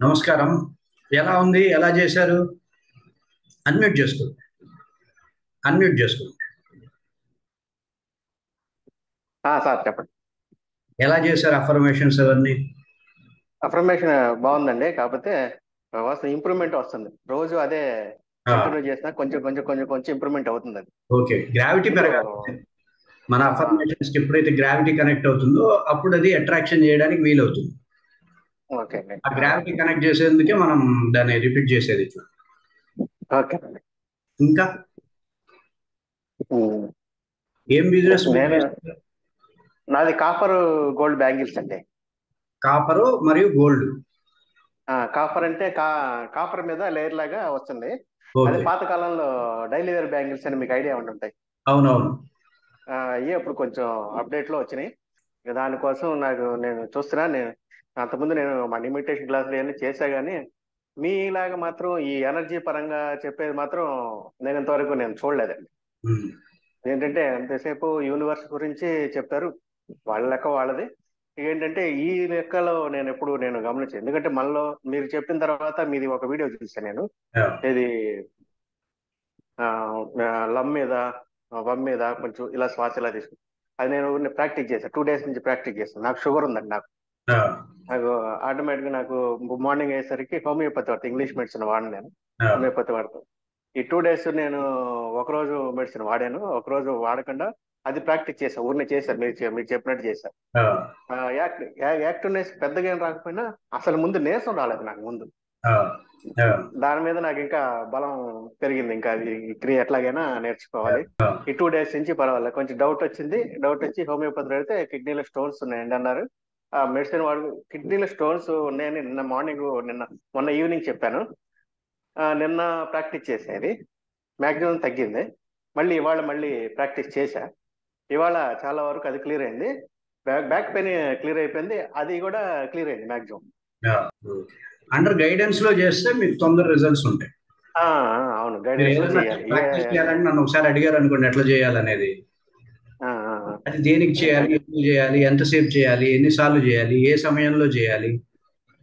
నమస్కారం. ఎలా ఉంది? ఎలా చేశారు? అన్‌మ్యూట్ చేసుకోండి. అన్‌మ్యూట్ చేసుకోండి. సార్ చెప్పండి. ఎలా చేశారు అఫర్మేషన్స్ అవన్నీ? అఫర్మేషన్ బాగుందండి. కాకపోతే ఇంప్రూవ్మెంట్ వస్తుంది. రోజు అదే ఆ! కంటిన్యూ చేసినా కొంచెం కొంచెం కొంచెం కొంచెం ఇంప్రూవ్మెంట్ అవుతుంది అది. ఓకే. గ్రావిటీ ఇప్పుడు పెరగాలి. మన ఆ, అఫర్మేషన్స్‌కి ఎప్పుడైతే గ్రావిటీ కనెక్ట్ అవుతుందో, అప్పుడు అది అట్రాక్షన్ చేయడానికి వీలవుతుంది. ఓకే అండి. ఆ గ్రావిటీ కనెక్ట్ చేసేందుకే మనం దాన్ని రిపీట్ చేసేది ఇట్లా. ఓకే అండి. ఇంకా ఉమ్. ఏం బిజినెస్ మీరు నేను చేస్తారు? నాది కాపర్ గోల్డ్ బ్యాంగిల్స్ అండి. కాపరు మరియు గోల్డ్. కాపర్ అంటే కాపర్ మీద లేయర్ లాగా వస్తుంది. అదే ఓకే. పాత కాలంలో డైలీ వేర్ బ్యాంగిల్స్ అని మీకు ఐడియా ఉండి ఉంటాయి. అవునవును. అయ్యే ఇప్పుడు కొంచెం అప్డేట్ లో వచ్చినాయి. ఇక దానికోసం నేను చూస్తున్నా. అంతకుముందు నేను మన ఇమిటేషన్ క్లాసులు ఇవన్నీ చేశా, కానీ మీలాగా మాత్రం ఈ ఎనర్జీ పరంగా చెప్పేది మాత్రం నేను ఇంతవరకు చూడలేదండి. హ్మ్. ఏంటంటే ఎంతసేపు యూనివర్స్ గురించి చెప్తారు, వాళ్ళ లెక్క వాళ్ళది. ఏంటంటే ఈ లెక్కలో నేను గమనించాను. ఎందుకంటే మనలో మీరు చెప్పిన తర్వాత మీది ఒక వీడియో చూసాను నేను. యాహ్! ఇది ఆ, లమ్ మీద వమ్ మీద కొంచెం ఇలా శ్వాస ఇలా తీసుకుని అది నేను ప్రాక్టీస్ చేశాను. 2 days నుంచి ప్రాక్టీస్ చేశాను. నాకు షుగర్ ఉందండి. యాహ్! నాకు ఆటోమేటిక్ గా మార్నింగ్ అయ్యేసరికి హోమియోపతి వాడతాను. ఇంగ్లీష్ మెడిసిన్ వాడను నేను. యాహ్! హోమియోపతి వాడతాను. ఈ 2 days నేను ఒకరోజు మెడిసిన్ వాడాను, ఒకరోజు వాడకుండా అది ప్రాక్టీస్ చేశాను. ఊరినే చేశాను, మీరు చెప్పినట్టు చేశాను. యాహ్! యాక్టివ్నెస్ పెద్దగా ఏం రాకపోయినా అసలు ముందు నీరసం రాలేదు నాకు ముందు. యాహ్! యాహ్! దాని మీద నాకు ఇంకా బలం పెరిగింది. ఇంకా అది ఈ క్రియ ఎట్లాగైనా నేర్చుకోవాలి. యాహ్! ఈ 2 days నుంచి పర్వాలేదు. కొంచెం డౌట్ వచ్చింది. డౌట్ వచ్చి హోమియోపతి అడిగితే కిడ్నీలో స్టోన్స్ ఉన్నాయండి అన్నారు. ఆ మెడిసిన్ వాడు కిడ్నీలో స్టోన్స్ ఉన్నాయని మొన్న ఈవినింగ్ చెప్పాను. నిన్న ప్రాక్టీస్ చేసేది మాక్సిమం తగ్గింది. మళ్ళీ ప్రాక్టీస్ చేశా. ఇవాళ చాలా వరకు అది క్లియర్ అయింది. బ్యాక్ పెయిన్ క్లియర్ అయిపోయింది. అది కూడా క్లియర్ అయింది మాక్సిమం. యాహ్! ఓకే. అండర్ గైడెన్స్‌లో చేస్తే మీకు తొందర రిజల్ట్స్ ఉంటాయి. అవును, మీరు గైడెన్స్ లో ఏదైనా చేయాలి. ప్రాక్టీస్ చేయాలని నన్ను ఒకసారి అడిగారనుకోండి ఎట్లా చేయాలనేది. ఆ, ఆ, ఆ. అది దేనికి చేయాలి? గైడ్ ఎప్పుడు చేయాలి? ఎంతసేపు చేయాలి? ఎన్ని సార్లు చేయాలి? ఏ సమయంలో చేయాలి?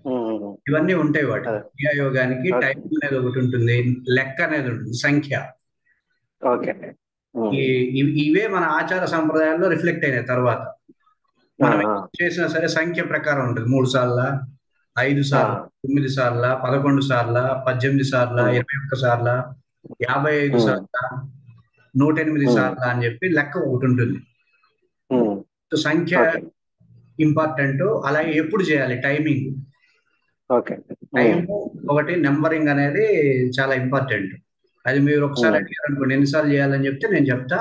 ఉమ్, ఇవన్నీ ఉంటాయి వాటికి. అదే. క్రియాయోగానికి ఓకే. టైం అనేది ఒకటి ఉంటుంది. లెక్క అనేది ఉంటుంది. సంఖ్య. ఓకే అండి. ఈ ఉమ్, ఇవే మన ఆచార సంప్రదాయాల్లో రిఫ్లెక్ట్ అయినాయి తర్వాత. ఆ, మనం ఆ, ఏం చేసినా సరే సంఖ్య ప్రకారం ఉంటుంది. 3 సార్లా, 5 ఆ, సార్లా, 9 సార్లా, 11 సార్లా, 18 సార్లా, ఉమ్, 21 సార్లా, 55 ఉమ్, సార్లా, 108 ఉమ్, సార్లా అని చెప్పి లెక్క ఒకటి ఉంటుంది. ఉమ్, సో సంఖ్య ఓకే. ఇంపార్టెంట్. అలాగే ఎప్పుడు చేయాలి టైమింగ్. ఓకే. ఉమ్, టైము ఒకటి, నంబరింగ్ అనేది చాలా ఇంపార్టెంట్. అది మీరు ఒకసారి ఉమ్, అడిగారనుకోండి ఎన్నిసార్లు చేయాలని చెప్తే నేను చెప్తా.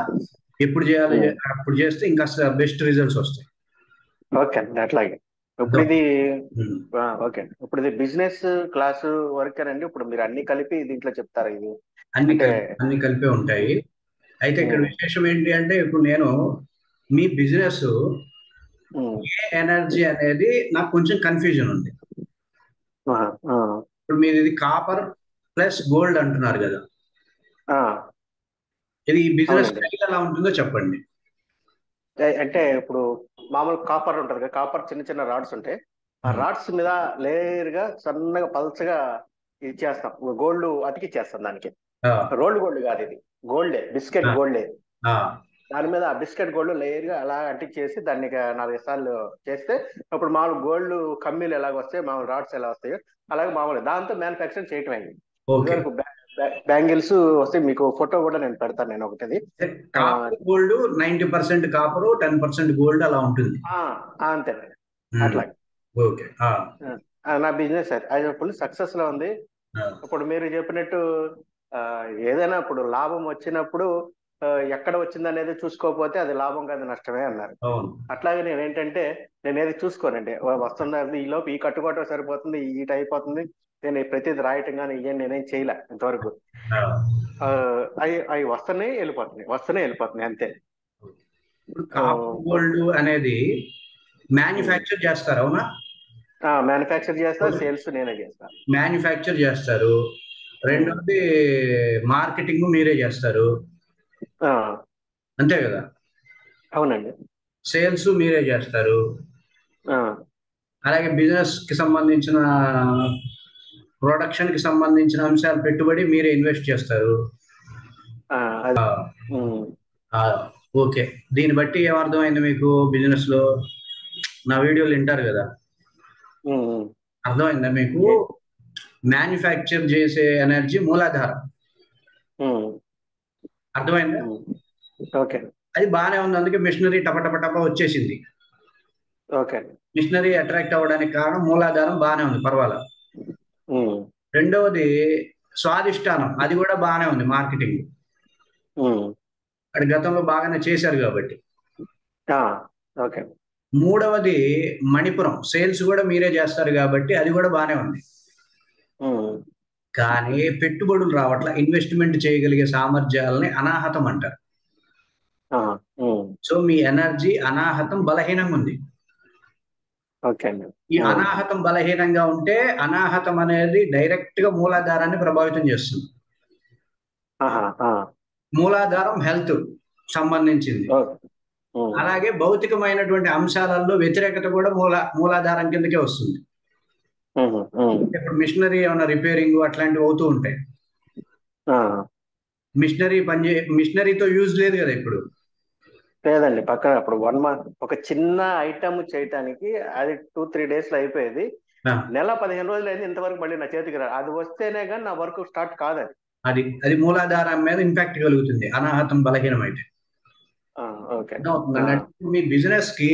ఎప్పుడు చేయాలి ఉమ్, అప్పుడు చేస్తే ఇంకా బెస్ట్ రిజల్ట్స్ వస్తాయి. ఓకే అండి. అట్లాగే. ఇప్పుడు ఇది అదొకటి. హ్మ్. ఓకే అండి. ఇప్పుడు ఇది బిజినెస్ క్లాసు వర్కేనండి. ఇప్పుడు మీరు అన్ని కలిపి దీంట్లో చెప్తారా ఇది? అంటే అన్ని కలిపే ఉంటాయి. అయితే ఇక్కడ ఉమ్, విశేషం ఏంటి అంటే ఇప్పుడు నేను మీ బిజినెస్ ఉమ్, ఏ ఎనర్జీ అనేది నాకు కొంచెం కన్‌ఫ్యూజన్ ఉంది. ఆహా, ఆ, ఇప్పుడు మీరు ఇది కాపర్ ప్లస్ గోల్డ్ అంటున్నారు గదా! ఆ, ఇది ఈ బిజినెస్ అవునండి. స్టైల్ ఎలా ఉంటుందో చెప్పండి. అంటే ఇప్పుడు మామూలు కాపర్ ఉంటుంది కదా, కాపర్ చిన్న చిన్న రాడ్స్ ఉంటాయి. ఆ హ్మ్. రాడ్స్ మీద లేయర్ గా సన్నగా పల్చగా ఇచ్చేస్తాం. గోల్డ్ అతికిచ్చేస్తాం దానికి. ఆ! రోల్డ్ గోల్డ్ కాదు ఇది. గోల్డే, బిస్కెట్ ఆ! గోల్డే. ఆ! దాని మీద ఆ బిస్కెట్ గోల్డ్ లేయర్ గా అలా అంటించేసి దాన్ని ఇక 4 సార్లు చేస్తే అప్పుడు మామూలు గోల్డ్ కమ్మీలు ఎలాగ వస్తాయి, మామూలు రాడ్స్ ఎలా వస్తాయో అలాగే మామూలు దాంతో మ్యానుఫ్యాక్చరింగ్ చేయటం అయింది. ఓకే. ఇదివరకు బ్యాంగిల్స్ వస్తే మీకు ఫోటో కూడా నేను పెడతాను, నేను ఒకటిది. ఆ, కాపర్ గోల్డ్ 90% కాపరు, 10% గోల్డ్ అలా ఉంటుంది. ఆ, అంతేనండి. హ్మ్. అట్లా. ఓకే. ఆ! నా బిజినెస్ అది ఫుల్ సక్సెస్ లో ఉంది. ఆ! ఇప్పుడు మీరు చెప్పినట్టు ఆ, ఏదైనా ఇప్పుడు లాభం వచ్చినప్పుడు ఆ, ఎక్కడ వచ్చింది అనేది చూసుకోకపోతే అది లాభం కాదు, నష్టమే అన్నారు. అవును. అట్లాగే నేను ఏది చూసుకోనండి. వస్తుంది, ఈ లోపు ఈ కట్టుకోవటం సరిపోతుంది, ఈ ఈట అయిపోతుంది. నేను ప్రతిదీ రాయటం కానీ ఇవన్నీ నేనేం చేయలే ఇంతవరకు. ఆ! అవి వస్తూనే వెళ్ళిపోతున్నాయి అంతే. ఇప్పుడు కాపర్ గోల్డ్ అనేది మ్యానుఫ్యాక్చర్ చేస్తారు. అవునా? మ్యానుఫ్యాక్చర్ చేస్తా, ఓకే. సేల్స్ నేనే చేస్తా. మ్యానుఫ్యాక్చర్ చేస్తారు. ఉమ్, రెండోది మార్కెటింగ్ మీరే చేస్తారు. ఆ, అంతే గదా! అవునండి. సేల్స్ మీరే చేస్తారు. ఆ, అలాగే బిజినెస్‌కి సంబంధించిన ప్రొడక్షన్ కి సంబంధించిన అంశాలు పెట్టుబడి మీరే ఇన్వెస్ట్ చేస్తారు. అది ఆ, ఆ, ఓకే. దీన్ని బట్టి ఏమర్థమైంది మీకు బిజినెస్ లో? నా వీడియోలు వింటారు కదా, అర్థమైందా మీకు? మ్యానుఫ్యాక్చర్ చేసే ఎనర్జీ మూలాధారం, అర్థమైందా? ఓకే అది బాగానే ఉంది, అందుకే మిషనరీ టప వచ్చేసింది. ఓకే మిషనరీ అట్రాక్ట్ అవ్వడానికి కారణం మూలాధారం బాగానే ఉంది, పర్వాలేదు. రెండవది స్వాదిష్టానం, అది కూడా బాగానే ఉంది, మార్కెటింగ్ అది గతంలో బాగానే చేశారు కాబట్టి. ఓకే మూడవది మణిపురం, సేల్స్ కూడా మీరే చేస్తారు కాబట్టి అది కూడా బాగానే ఉంది. కానీ పెట్టుబడులు రావట్ల, ఇన్వెస్ట్మెంట్ చేయగలిగే సామర్థ్యాలని అనాహతం అంటారు. సో మీ ఎనర్జీ అనాహతం బలహీనంగా ఉంది. ఓకే ఈ అనాహతం బలహీనంగా ఉంటే అనాహతం అనేది డైరెక్ట్ గా మూలాధారాన్ని ప్రభావితం చేస్తుంది. మూలాధారం హెల్త్ సంబంధించింది, అలాగే భౌతికమైనటువంటి అంశాలలో వ్యతిరేకత కూడా మూలాధారం కిందకే వస్తుంది. ఇప్పుడు మిషనరీ ఏమైనా రిపేరింగ్ అట్లాంటివి అవుతూ ఉంటాయి, మిషనరీతో యూజ్ లేదు కదా ఇప్పుడు. లేదండి, పక్కన అప్పుడు 1 month ఒక చిన్న ఐటమ్ చేయటానికి అది 2-3 days లో అయిపోయేది. నెల 15 రోజులు అయింది, ఇంతవరకు మళ్ళీ నా చేతికి రా, అది వస్తేనే కానీ నా వర్క్ స్టార్ట్ కాదు. అది మూలాధారం మీద ఇంపాక్ట్ కలుగుతుంది అనాహతం బలహీనం అయితే. మీ బిజినెస్ కి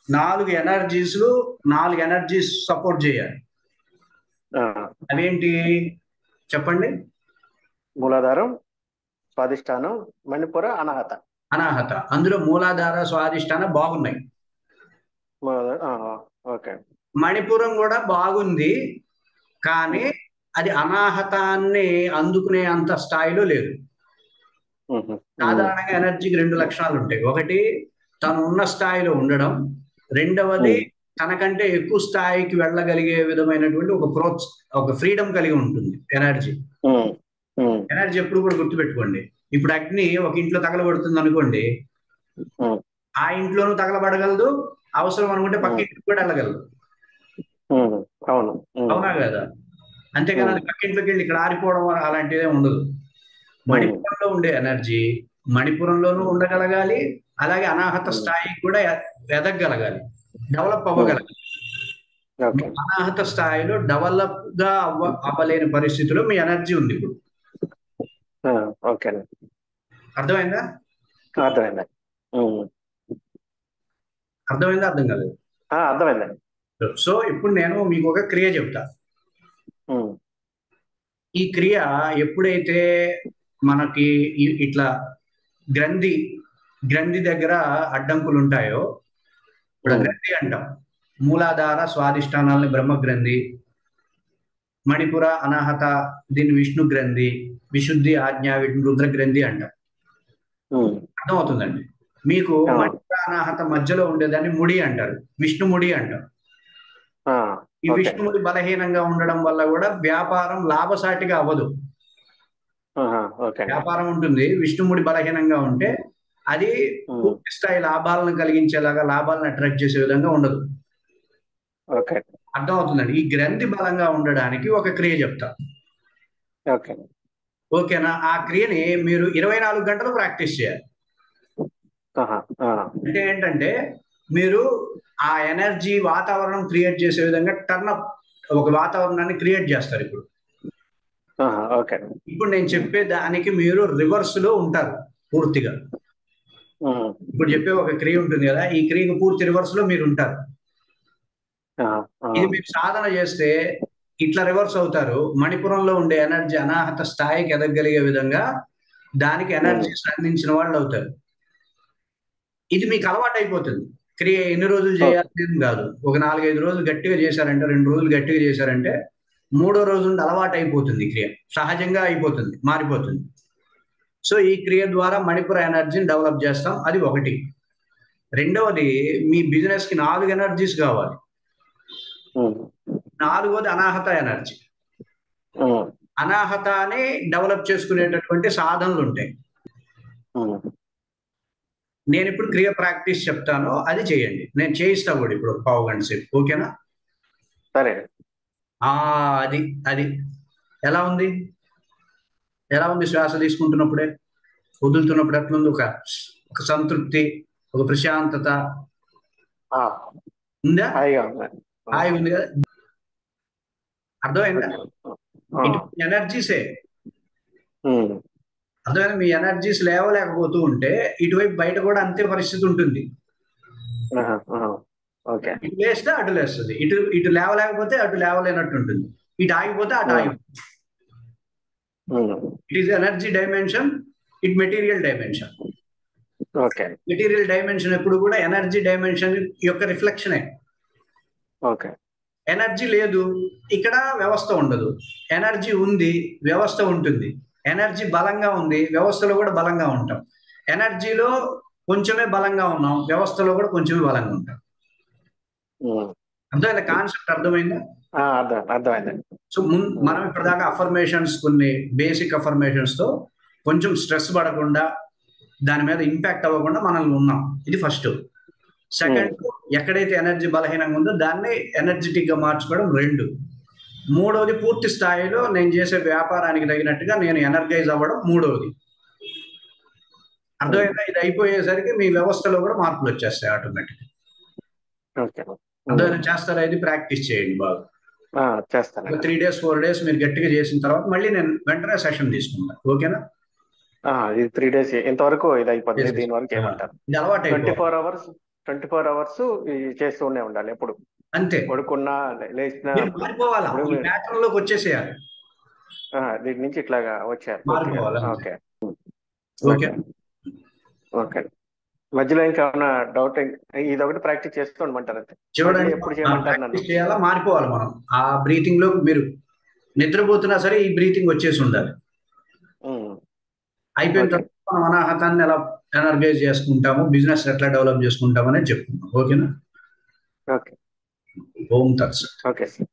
4 ఎనర్జీస్ సపోర్ట్ చేయాలి. అవేంటి చెప్పండి? మూలాధారం, స్వాదిష్టానం, మణిపుర, అనాహత. అందులో మూలాధార స్వాదిష్టాన బాగున్నాయి. మణిపురం కూడా బాగుంది, కానీ అది అనాహతాన్ని అందుకునే అంత స్థాయిలో లేదు. సాధారణంగా ఎనర్జీకి 2 లక్షణాలు ఉంటాయి. ఒకటి తను ఉన్న స్థాయిలో ఉండడం, రెండవది తనకంటే ఎక్కువ స్థాయికి వెళ్ళగలిగే విధమైనటువంటి ఒక ఫ్రీడమ్ కలిగి ఉంటుంది ఎనర్జీ. ఎనర్జీ ఎప్పుడు కూడా గుర్తుపెట్టుకోండి, ఇప్పుడు అగ్ని ఒక ఇంట్లో తగలబడుతుంది అనుకోండి, ఆ ఇంట్లోనూ తగలబడగలదు, అవసరం అనుకుంటే పక్క ఇంటికి కూడా వెళ్ళగలదు. అవునా కదా? అంతేగాని అది పక్కింట్లోకి వెళ్ళి ఇక్కడ ఆరిపోవడం అలాంటిదే ఉండదు. మణిపురంలో ఉండే ఎనర్జీ మణిపురంలోనూ ఉండగలగాలి, అలాగే అనాహత స్థాయికి కూడా ఎదగగలగాలి, డెవలప్ అవ్వగలగాలి. అనాహత స్థాయిలో డెవలప్ గా అవ్వలేని పరిస్థితిలో మీ ఎనర్జీ ఉంది ఇప్పుడు. అర్థమైందా? అర్థమైందా? అర్థం కాలేదు? అర్థమైందండి. సో ఇప్పుడు నేను మీకు ఒక క్రియ చెప్తా. ఈ క్రియ ఎప్పుడైతే మనకి ఇట్లా గ్రంథి దగ్గర అడ్డంకులు ఉంటాయో, ఇప్పుడు గ్రంథి అంటాం, మూలాధార స్వాదిష్టానాలని బ్రహ్మ గ్రంథి, మణిపుర అనాహత దీన్ని విష్ణు గ్రంథి, విశుద్ధి ఆజ్ఞ వీటిని రుద్ర గ్రంథి అంటాం. అర్థమవుతుందండి మీకు? మణిపుర అనాహత మధ్యలో ఉండేదాన్ని ముడి అంటారు, విష్ణుముడి అంటారు. ఈ విష్ణుముడి బలహీనంగా ఉండడం వల్ల కూడా వ్యాపారం లాభసాటిగా అవ్వదు. వ్యాపారం ఉంటుంది, విష్ణుముడి బలహీనంగా ఉంటే అది పూర్తి స్థాయి లాభాలను కలిగించేలాగా, లాభాలను అట్రాక్ట్ చేసే విధంగా ఉండదు. అర్థమవుతుందండి? ఈ గ్రంథి బలంగా ఉండడానికి ఒక క్రియ చెప్తా, ఓకేనా? ఆ క్రియని మీరు 24 గంటలు ప్రాక్టీస్ చేయాలి. అంటే ఏంటంటే మీరు ఆ ఎనర్జీ వాతావరణం క్రియేట్ చేసే విధంగా ఒక వాతావరణాన్ని క్రియేట్ చేస్తారు. ఇప్పుడు నేను చెప్పే దానికి మీరు రివర్స్ లో ఉంటారు పూర్తిగా. ఇప్పుడు చెప్పే ఒక క్రియ ఉంటుంది కదా, ఈ క్రియకు పూర్తి రివర్స్ లో మీరు ఉంటారు. ఇది మీరు సాధన చేస్తే ఇట్లా రివర్స్ అవుతారు. మణిపురంలో ఉండే ఎనర్జీ అనాహత స్థాయికి ఎదగలిగే విధంగా దానికి ఎనర్జీస్ అందించిన వాళ్ళు అవుతారు. ఇది మీకు అలవాటు అయిపోతుంది. క్రియ ఎన్ని రోజులు చేయాలి కాదు, ఒక 4-5 రోజులు గట్టిగా చేశారంటే, 2 రోజులు గట్టిగా చేశారంటే, 3వ రోజు నుండి అలవాటు అయిపోతుంది. క్రియ సహజంగా అయిపోతుంది, మారిపోతుంది. సో ఈ క్రియ ద్వారా మణిపుర ఎనర్జీని డెవలప్ చేస్తాం, అది ఒకటి. రెండవది, మీ బిజినెస్ కి 4 ఎనర్జీస్ కావాలి. 4వది అనాహత ఎనర్జీ. అనాహతాన్ని డెవలప్ చేసుకునేటటువంటి సాధనలు ఉంటాయి. నేను ఇప్పుడు క్రియ ప్రాక్టీస్ చెప్తాను, అది చేయండి. నేను చేయిస్తా కూడా ఇప్పుడు 1/2 గంట సేపు, ఓకేనా? సరే. ఆ అది అది ఎలా ఉంది? ఎలా ఉంది శ్వాస తీసుకుంటున్నప్పుడే? వదులుతున్నప్పుడు ఎట్లుంది? ఒక సంతృప్తి, ఒక ప్రశాంతత ఆ, ఉందా? హాయిగా ఉంది. హాయిగా ఉంది కదా? అర్థమైందా? ఓకే. ఆ, ఇటు ఎనర్జీసే. ఉమ్, అర్థమైందా? మీ ఎనర్జీస్ లేవలేకపోతూ ఉంటే ఇటువైపు బయట కూడా అంతే పరిస్థితి ఉంటుంది. ఆహా, ఆహా, ఓకే. ఇటు లేస్తే అటు లేస్తుంది, ఇటు ఇటు లేవలేకపోతే అటు లేవలేనట్టు ఉంటుంది, ఇటు ఆగిపోతే అటు ఉమ్, ఆగిపోతుంది. Um, it is energy dimension, it material dimension. Okay. Material dimension ఎప్పుడు కూడా ఎనర్జీ డైమెన్షన్ యొక్క రిఫ్లెక్షనే. ఓకే. ఎనర్జీ లేదు, ఇక్కడ వ్యవస్థ ఉండదు. ఎనర్జీ ఉంది, వ్యవస్థ ఉంటుంది. ఎనర్జీ బలంగా ఉంది, వ్యవస్థలో కూడా బలంగా ఉంటాం. ఎనర్జీలో కొంచెమే బలంగా ఉన్నాం, వ్యవస్థలో కూడా కొంచెమే బలంగా ఉంటాం. ఉమ్, అర్థమైందా? కాన్సెప్ట్ అర్థమైందా? అర్థమైందండి. సో మనం ఇప్పటిదాకా అఫర్మేషన్స్, కొన్ని బేసిక్ అఫర్మేషన్స్ తో కొంచెం స్ట్రెస్ పడకుండా, దాని మీద ఇంపాక్ట్ అవ్వకుండా మనల్ని ఉన్నాం. ఇది ఫస్ట్. సెకండ్, ఎక్కడైతే ఎనర్జీ బలహీనంగా ఉందో దాన్ని ఎనర్జెటిక్ గా మార్చుకోవడం. రెండు. మూడవది, పూర్తి స్థాయిలో నేను చేసే వ్యాపారానికి తగినట్టుగా నేను ఎనర్గైజ్ అవ్వడం. మూడవది. అర్థమైందా? ఇది అయిపోయేసరికి మీ వ్యవస్థలో కూడా మార్పులు వచ్చేస్తాయి ఆటోమేటిక్. ఓకే. అర్థమైనా? చేస్తారా? ఇది ప్రాక్టీస్ చేయండి బాగా. చేస్తాను. 3 days 4 days మీరు గట్టిగా చేసిన తర్వాత మళ్ళీ నేను వెంటనే సెషన్ తీసుకుంటాను. ఓకేనా? ఇది 3 days ఇంతవరకు ఇది అయిపోతుంది. దీని వరకు ఆ, ఏమంటారు? ఇది అలవాటు అయిపోవాలి. 24 hours ఇది చేస్తూనే ఉండాలి ఎప్పుడు, అంతే. పడుకున్నా లేచినా. మీరు మారిపోవాలా, ఇప్పుడు ఈ ప్యాటర్న్ లోకి వచ్చేసేయాలి. దీని నుంచి ఇట్లాగా వచ్చారు పూర్తిగా. మారిపోవాలి అంతే. ఓకే. ఓకే. ఓకే. ఓకే. మధ్యలో ఇంకేమన్నా డౌట్? ఇది ఒకటి ప్రాక్టీస్ చేస్తూ ఉండమంటారు అంతే. మళ్ళీ చూడండి, ఎప్పుడు చేయమంటారు నన్ను? ప్రాక్టీస్ చేయాలా, మారిపోవాలి మనం. ఆ బ్రీతింగ్ లో మీరు నిద్రపోతున్నా సరే ఈ బ్రీతింగ్ వచ్చేసి ఉండాలి. అయిపోయిన ఓకే. తర్వాత మనం అనాహతాన్ని ఎలా ఎనర్గైజ్ చేసుకుంటాము, బిజినెస్ ఎట్లా డెవలప్ చేసుకుంటాము అనేది చెప్పుకుంటాం. ఓకేనా? ఓకే. ఓం తత్సత్. Okay sir.